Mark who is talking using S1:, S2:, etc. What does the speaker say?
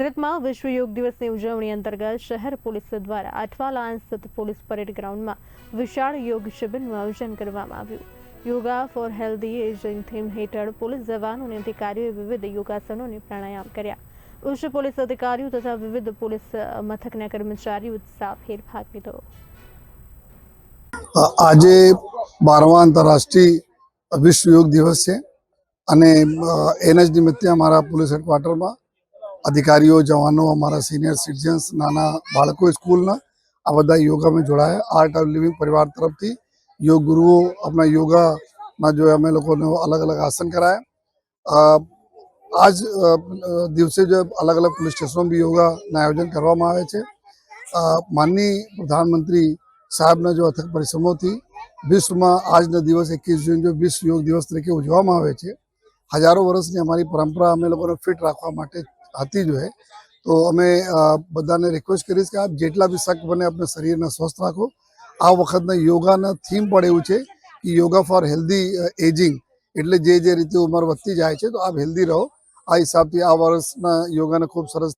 S1: સુરતમાં વિશ્વ યોગ દિવસની ઉજવણી અંતર્ગત શહેર પોલીસ દ્વારા 8મા લાયન્સ સ્થિત પોલીસ પરેડ ગ્રાઉન્ડમાં વિશાળ યોગ શિબિરનું આયોજન કરવામાં આવ્યું। Yoga for healthy ageing theme હેઠળ પોલીસ જવાનો અને અધિકારીઓએ વિવિધ યોગાસનો અને પ્રાણાયામ કર્યા। ઉચ્ચ પોલીસ અધિકારીઓ તથા વિવિધ પોલીસ મથકના કર્મચારીઓ ઉત્સાહભેર ભાગ લીધો।
S2: આજે 12મા આંતરરાષ્ટ્રીય વિશ્વ યોગ દિવસ છે અને એના જ નિમિત્તે અમારા પોલીસ હેડક્વાર્ટરમાં अधिकारीओ जवानों अमरा सीनियर सिटीजन्स नाना बाळको स्कूलना आ बधा योगा में जोड़ाया। आर्ट ऑफ लिविंग परिवार तरफ थी योग गुरुओं अपना योगा ना जो अमे लोगों ने अलग अलग आसन कराया। आज दिवसे जो अलग अलग पुलिस स्टेशनों भी योगा आयोजन करवामां आवे छे। माननीय प्रधानमंत्री साहब ने जो अथक परिश्रमों थी विश्व में आज न दिवस 21 जून जो विश्व योग दिवस तरीके उजववामां आवे छे। हजारों वर्षनी अमारी परंपरा अमे लोगोने फिट राखवा माटे आती जो है। तो अमे बधाने रिक्वेस्ट करीश कि आप जेटला भी शक बने अपने शरीर ने स्वस्थ राखो। आ वखतना योगा ना थीम पण एवुं छे कि योगा फॉर हेल्धी एजिंग एटले जे रीते उमर वधती जाय छे तो आप हेल्धी रहो। आ हिसाबथी आ वर्षना योगाने खूब सरस